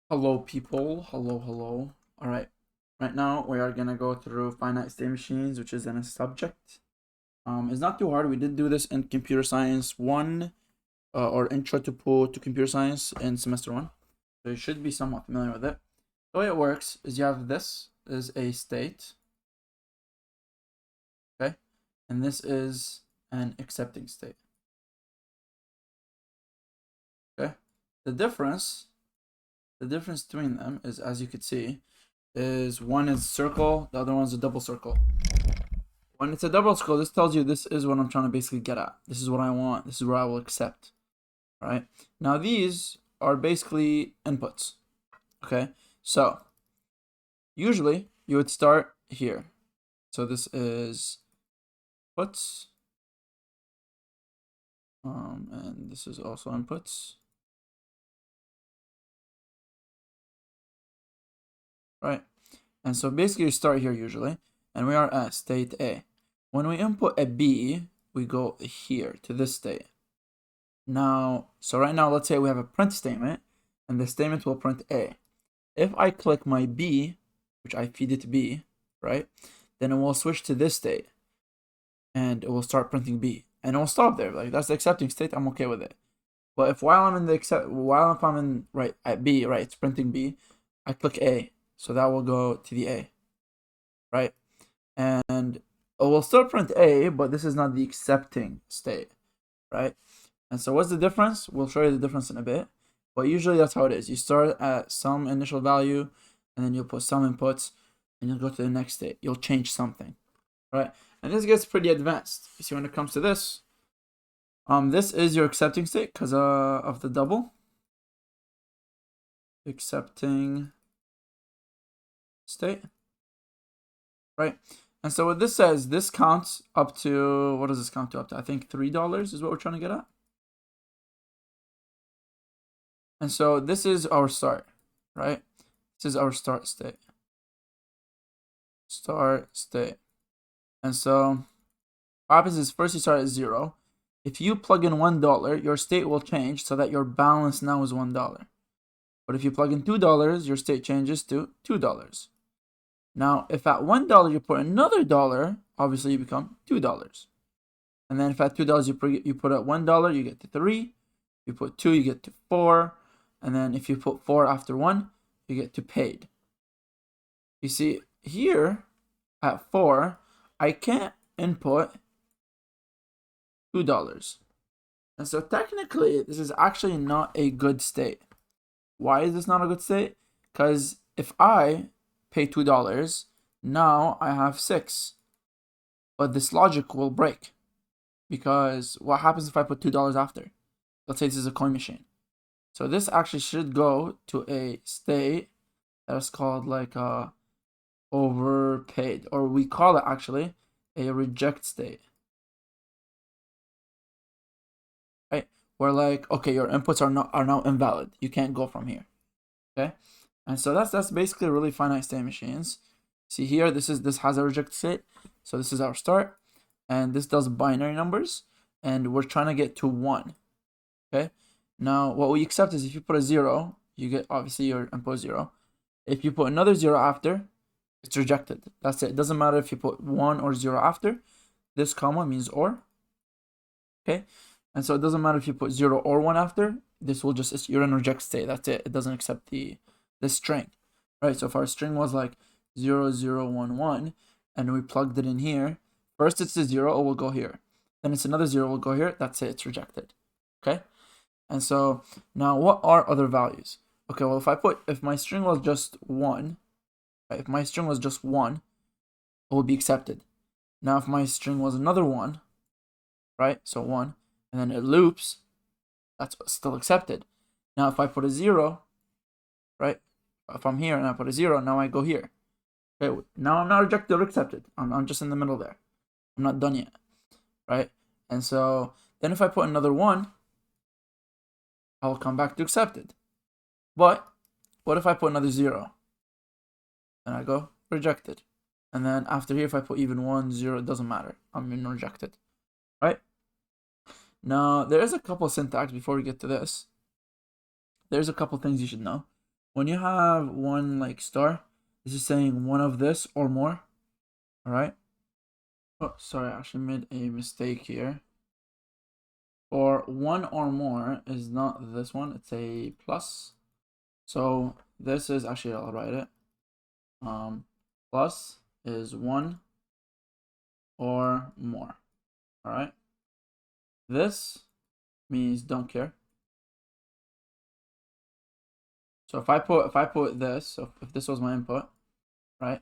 Hello, people. Hello. All right. Right now, we are gonna go through finite state machines, which is in a subject. It's not too hard. We did do this in computer science one, or intro to computer science in semester one, so you should be somewhat familiar with it. The way it works is you have this is a state, okay, and this is an accepting state, okay. The difference, the difference between them is, as you could see, is one is circle, the other one's a double circle. When it's a double circle, this tells you this is what I'm trying to basically get at. This is what I want. This is what I will accept. Right? Now these are basically inputs. Okay? So usually you would start here. So this is inputs. And this is also inputs. Right? And so basically you start here usually. And we are at state A. When we input a B, we go here to this state. Now, so right now, let's say we have a print statement, and the statement will print A. If I click my B, which I feed it B, right, then it will switch to this state, and it will start printing B, and it will stop there. Like, that's the accepting state. I'm okay with it. But if while I'm in right at B, right, it's printing B, I click A, so that will go to the A, right, and it will still print A, but this is not the accepting state, right? And so what's the difference? We'll show you the difference in a bit. But usually that's how it is. You start at some initial value, and then you'll put some inputs, and you'll go to the next state. You'll change something, right? And this gets pretty advanced. You see, when it comes to this, this is your accepting state because of the double. Accepting state, right? And so what this says, this counts up to, what does this count to up to? I think $3 is what we're trying to get at. And so this is our start, right? This is our start state. Start state. And so what happens is first you start at 0. If you plug in $1, your state will change so that your balance now is $1. But if you plug in $2, your state changes to $2. Now, if at $1 you put another dollar, obviously you become $2. And then if at $2 you put at $1, you get to 3. You put 2, you get to 4. And then if you put 4 after 1, you get to paid. You see, here at 4, I can't input $2. And so technically, this is actually not a good state. Why is this not a good state? Because if I pay $2, now I have 6. But this logic will break. Because what happens if I put $2 after? Let's say this is a coin machine. So this actually should go to a state that is called like overpaid, or we call it actually a reject state, right? Where like, okay, your inputs are now invalid. You can't go from here. Okay, and so that's basically really finite state machines. See here, this has a reject state. So this is our start, and this does binary numbers, and we're trying to get to 1. Okay. Now, what we accept is if you put a 0, you get obviously your input 0. If you put another 0 after, it's rejected. That's it. It doesn't matter if you put 1 or 0 after. This comma means or. Okay? And so it doesn't matter if you put 0 or 1 after. This will just, you're in reject state. That's it. It doesn't accept the string. Right? So if our string was like 0011 and we plugged it in here, first it's a 0, it will go here. Then it's another 0, will go here. That's it. It's rejected. Okay? And so now what are other values? Okay, well, if my string was just 1, right, if my string was just 1, it would be accepted. Now if my string was another 1, right, so 1, and then it loops, that's still accepted. Now if I put a 0, right, if I'm here and I put a 0, now I go here. Okay, now I'm not rejected or accepted. I'm just in the middle there. I'm not done yet, right? And so then if I put another 1, I'll come back to accepted. But what if I put another 0? Then I go rejected. And then after here, if I put even 1, 0, it doesn't matter. I'm in rejected. Right? Now, there is a couple of syntax before we get to this. There's a couple things you should know. when you have one like star, this is saying one of this or more. All right. Oh, sorry, I actually made a mistake here. Or one or more is not this one, it's a plus. So this is actually, I'll write it. Plus is one or more. All right. This means don't care. So if I put this, so if this was my input, right?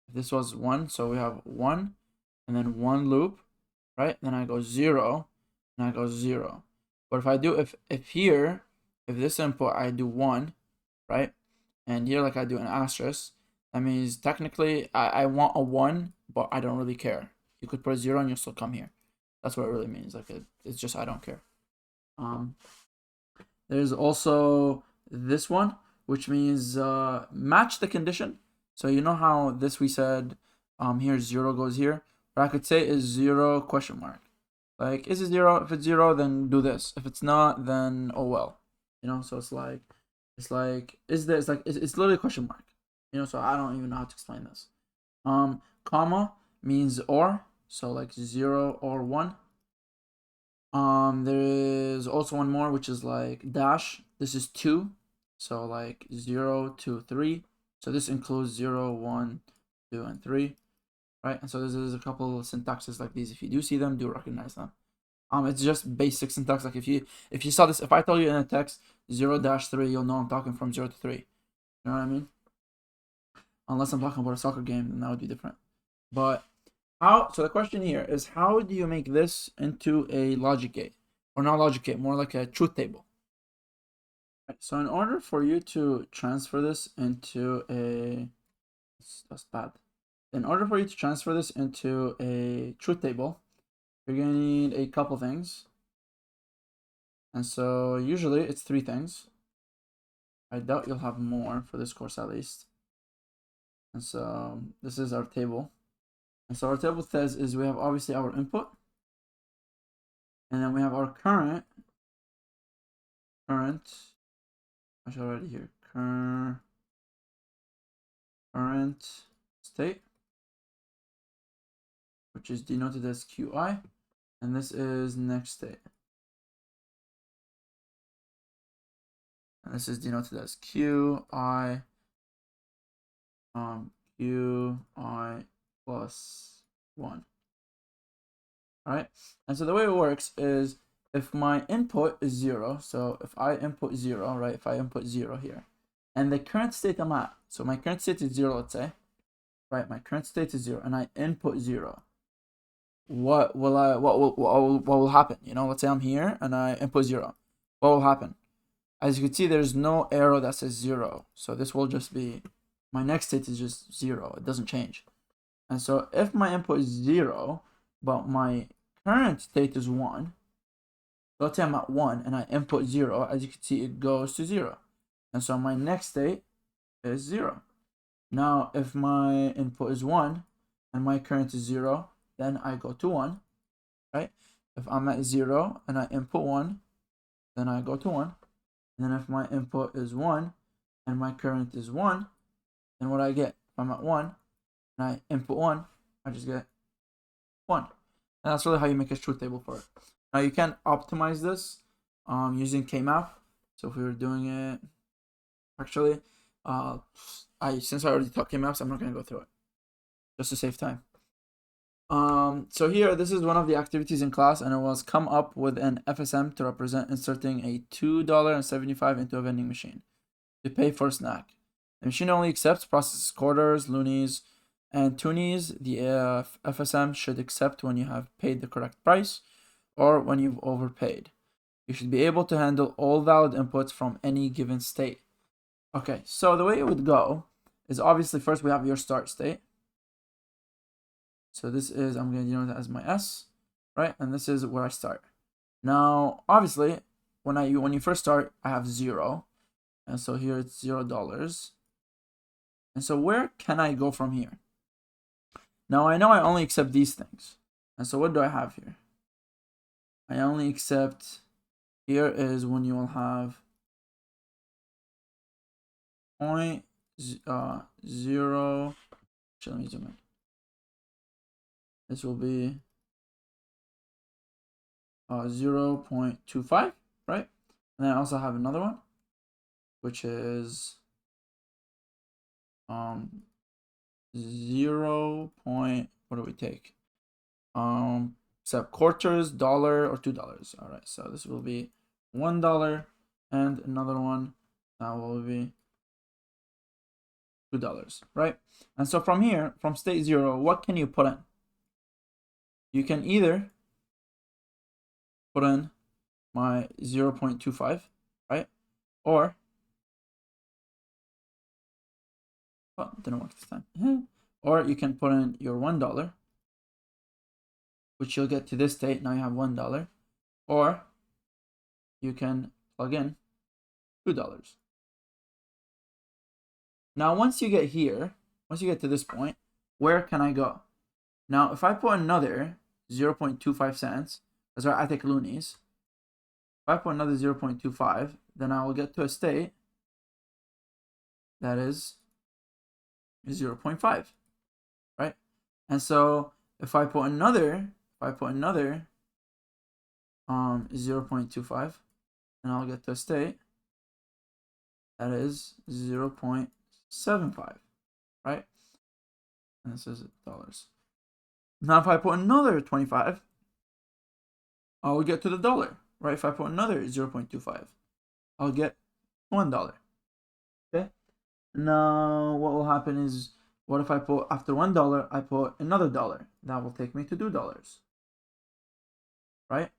If this was 1, so we have 1 and then 1 loop, right? Then I go 0 and I go 0. But if I do if here, if this input I do 1, right? And here like I do an asterisk, that means technically I want a 1, but I don't really care. You could put a 0 and you'll still come here. That's what it really means. Like it's just I don't care. There's also this one, which means match the condition. So you know how this we said here 0 goes here. What I could say is 0 question mark. Like, is it 0? If it's 0, then do this. If it's not, then oh well. You know, so it's like is there? It's like it's literally a question mark. You know, so I don't even know how to explain this. Comma means or, so like 0 or 1. There is also one more, which is like dash. This is 2, so like 0, 2, 3. So this includes 0, 1, 2, and 3, right? And so there's a couple of syntaxes like these. If you do see them, do recognize them. It's just basic syntax. Like if you saw this, if I told you in a text 0-3, you'll know I'm talking from 0 to 3. You know what I mean? Unless I'm talking about a soccer game, then that would be different. But so the question here is, how do you make this into a logic gate? Or not logic gate, more like a truth table. Right, so in order for you to transfer this into that's bad. In order for you to transfer this into a truth table, you're gonna need a couple things. And so usually it's 3 things. I doubt you'll have more for this course at least. And so this is our table. And so our table says is we have obviously our input, and then we have our current. I should write it here. Current state, which is denoted as QI, and this is next state, and this is denoted as QI. QI plus 1. All right, and so the way it works is if my input is 0, so if I input 0, right, if I input 0 here, and the current state I'm at, so my current state is 0, let's say, right, my current state is 0, and I input 0, what will happen? You know, let's say I'm here and I input 0, what will happen? As you can see, there's no arrow that says 0, so this will just be, my next state is just 0, it doesn't change. And so if my input is 0, but my current state is 1, let's say I'm at 1 and I input 0, as you can see, it goes to 0. And so my next state is 0. Now, if my input is 1 and my current is 0, then I go to 1, right? If I'm at 0 and I input 1, then I go to 1. And then if my input is 1 and my current is 1, then what I get? If I'm at 1 and I input 1, I just get 1. And that's really how you make a truth table for it. Now you can optimize this using K-map. So if we were doing it, actually, since I already taught K-maps, I'm not going to go through it, just to save time. So here, this is one of the activities in class, and it was come up with an FSM to represent inserting a $2.75 into a vending machine to pay for a snack. The machine only accepts processed quarters, loonies, and toonies. The FSM should accept when you have paid the correct price or when you've overpaid. You should be able to handle all valid inputs from any given state. Okay, so the way it would go is obviously first we have your start state. So this is, I'm going to denote that as my S, right? And this is where I start. Now, obviously, when you first start, I have 0. And so here it's $0. And so where can I go from here? Now I know I only accept these things. And so what do I have here? I only accept, here is when you will have point zero. Actually, let me zoom in. This will be 0.25, right? And then I also have another one, which is 0. What do we take? So quarters, dollar, or $2. All right, so this will be $1, and another one that will be $2, right? And so from here, from state 0, what can you put in? You can either put in my 0.25, right? Or, well, it didn't work this time. Or you can put in your $1, which you'll get to this state. Now you have $1. Or you can plug in $2. Now, once you get here, once you get to this point, where can I go? Now, if I put another 0.25 cents, that's our Attic loonies. If I put another 0.25, then I will get to a state that is 0.5, right? And so if I put another 0.25, then I'll get to a state that is 0.75, right? And this is dollars. Now if I put another 25, I'll get to the dollar, right? If I put another 0.25, I'll get $1. Okay. Now what will happen is, what if I put, after $1, I put another dollar? That will take me to $2, right?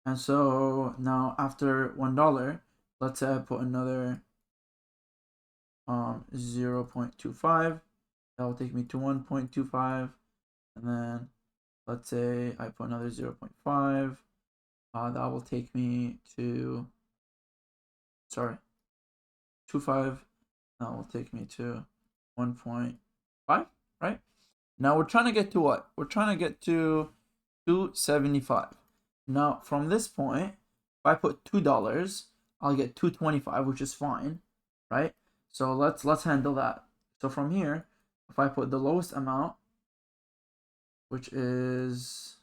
And so now after $1, let's say I put another 0.25, that will take me to 1.25, and then let's say I put another 0.5, that will take me to 2.5, that will take me to 1.5, right? Now we're trying to get to what? We're trying to get to 275. Now from this point, if I put $2, I'll get 225, which is fine, right? So let's handle that. So from here, if I put the lowest amount, which is,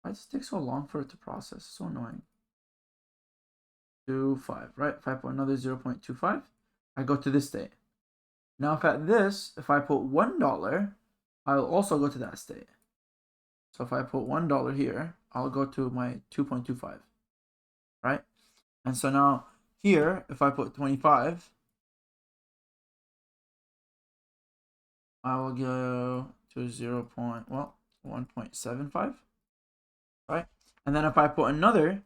why does it take so long for it to process? It's so annoying. 2.5, right? If I put another 0.25, I go to this state. Now if I put $1, I'll also go to that state. So if I put $1 here, I'll go to my 2.25, right? And so now here, if I put 25, I will go to 1.75, right? And then if I put another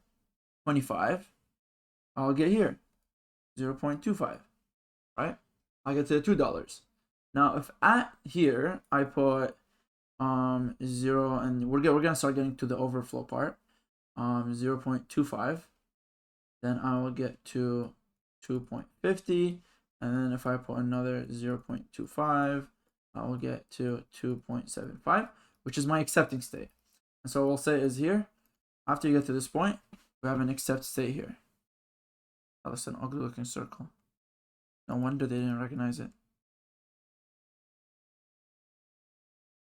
25, I'll get here 0.25, right? I get to $2. Now if at here I put 0, and we're gonna start getting to the overflow part, 0.25, then I will get to 2.50, and then if I put another 0.25, I will get to 2.75, which is my accepting state. And so what we'll say is here, after you get to this point, we have an accept state here. Oh, that's an ugly looking circle. No wonder they didn't recognize it.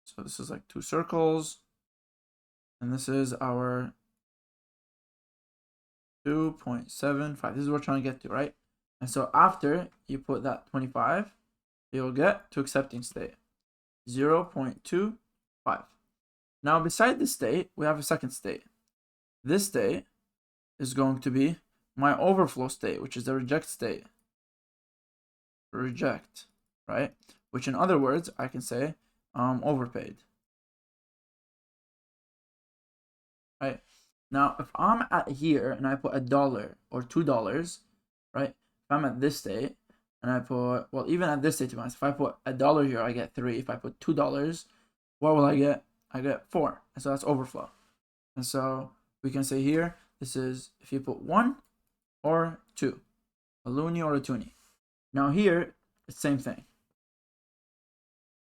So this is like 2 circles, and this is our 2.75. This is what we're trying to get to, right? And so after you put that 25, you'll get to accepting state, 0.25. Now beside this state, we have a second state. This state is going to be my overflow state, which is the reject state. Reject, right? Which in other words, I can say overpaid. Right? Now, if I'm at here and I put $1 or $2, right? If I'm at this state and I put, well, even at this state, to be honest, if I put $1 here, I get 3. If I put $2, what will I get? I get 4. And so that's overflow. And so we can say here, this is if you put 1 or 2, a loonie or a toonie. Now here, it's the same thing.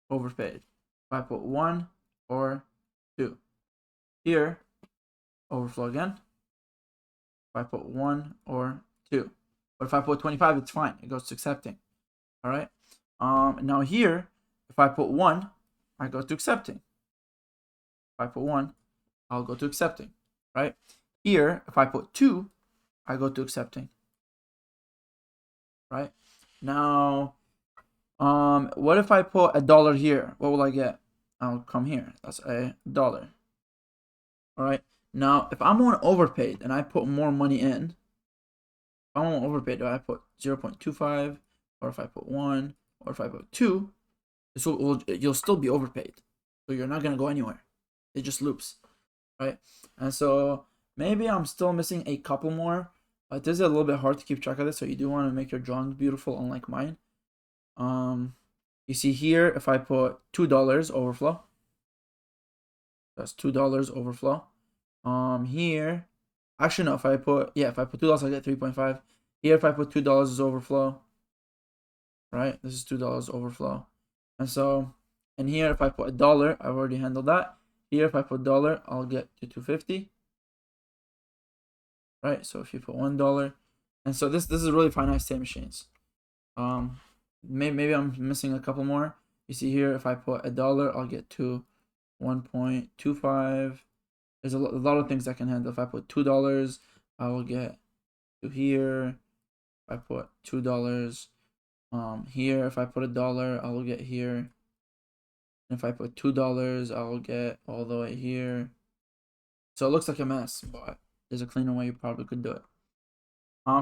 Overpaid. If I put 1 or 2. Here, overflow again. If I put 1 or 2. But if I put 25, it's fine. It goes to accepting. All right. Now here, if I put 1, I go to accepting. If I put 1, I'll go to accepting. Right. Here, if I put 2, I go to accepting. Right. Now, what if I put $1 here? What will I get? I'll come here. That's $1. All right. Now, if I'm on overpaid and I put more money in, if I'm on overpaid, do I put 0.25, or if I put 1, or if I put 2, you'll still be overpaid. So you're not gonna go anywhere. It just loops, right? And so maybe I'm still missing a couple more. It is a little bit hard to keep track of this, so you do want to make your drawings beautiful, unlike mine. You see here, if I put $2 overflow, that's $2 overflow. Here, actually no, if I put $2, I get 3.5. Here, if I put $2 is overflow, right? This is $2 overflow. And so, and here, if I put $1, I've already handled that. Here, if I put $1, I'll get to 250. Right? So if you put $1, and so this is really finite state machines. Maybe I'm missing a couple more. You see here, if I put $1, I'll get to 1.25. There's a lot of things I can handle. If I put $2, I will get to here. If I put $2, here, if I put $1, I will get here. And if I put $2, I will get all the way here. So it looks like a mess, but there's a cleaner way you probably could do it.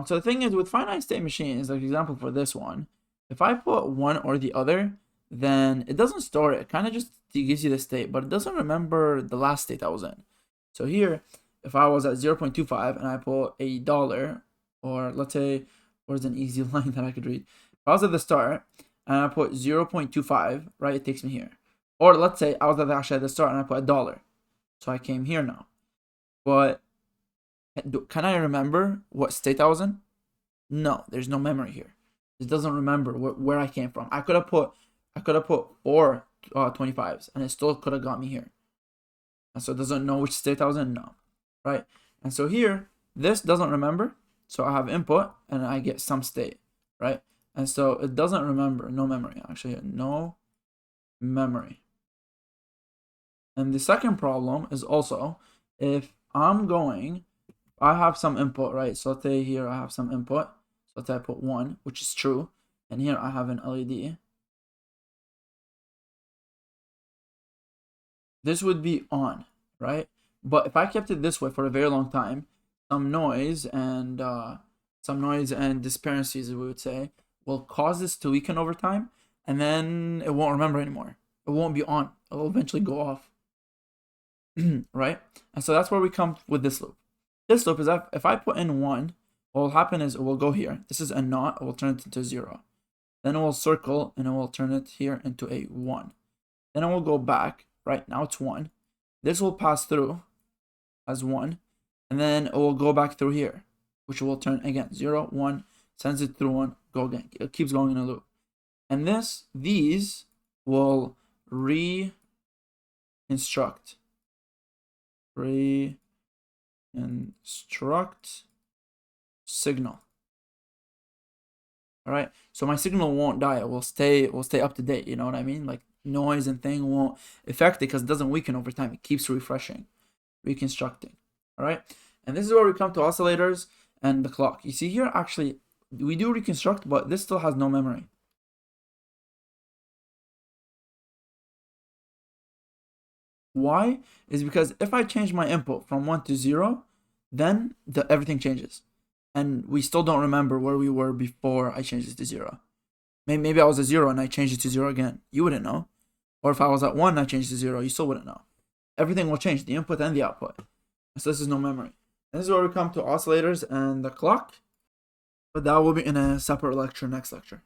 So the thing is, with finite state machines, like example for this one, if I put one or the other, then it doesn't store it. It kind of just gives you the state, but it doesn't remember the last state I was in. So here, if I was at 0.25 and I put $1, or let's say, where's an easy line that I could read? If I was at the start and I put 0.25, right, it takes me here. Or let's say I was actually at the start and I put $1. So I came here now. But can I remember what state I was in? No, there's no memory here. It doesn't remember where I came from. I could have put 4 25s and it still could have got me here. And so it doesn't know which state I was in. No, right? And so here, this doesn't remember. So I have input and I get some state, right? And so it doesn't remember. No memory. Actually, no memory. And the second problem is also if I have some input, right? So let's say here I have some input. So let's say I put 1, which is true. And here I have an LED. This would be on, right? But if I kept it this way for a very long time, some noise and discrepancies, we would say, will cause this to weaken over time. And then it won't remember anymore. It won't be on. It will eventually go off. Right? And so that's where we come with this loop. This loop is that if I put in 1, what will happen is it will go here. This is a naught. It will turn it into 0. Then it will circle and it will turn it here into a 1. Then it will go back. Right now it's 1. This will pass through as 1. And then it will go back through here, which will turn again 0, 1, sends it through 1, go again. It keeps going in a loop. And these will re-instruct signal. All right, so my signal won't die. It will stay up to date. You know what I mean? Like noise and thing won't affect it because it doesn't weaken over time. It keeps refreshing, reconstructing. All right, and this is where we come to oscillators and the clock. You see here, actually, we do reconstruct, but this still has no memory. Why? Is because if I change my input from 1 to 0, then everything changes. And we still don't remember where we were before I changed it to 0. Maybe I was at 0 and I changed it to 0 again. You wouldn't know. Or if I was at 1 and I changed it to 0, you still wouldn't know. Everything will change, the input and the output. So this is no memory. And this is where we come to oscillators and the clock. But that will be in a separate lecture, next lecture.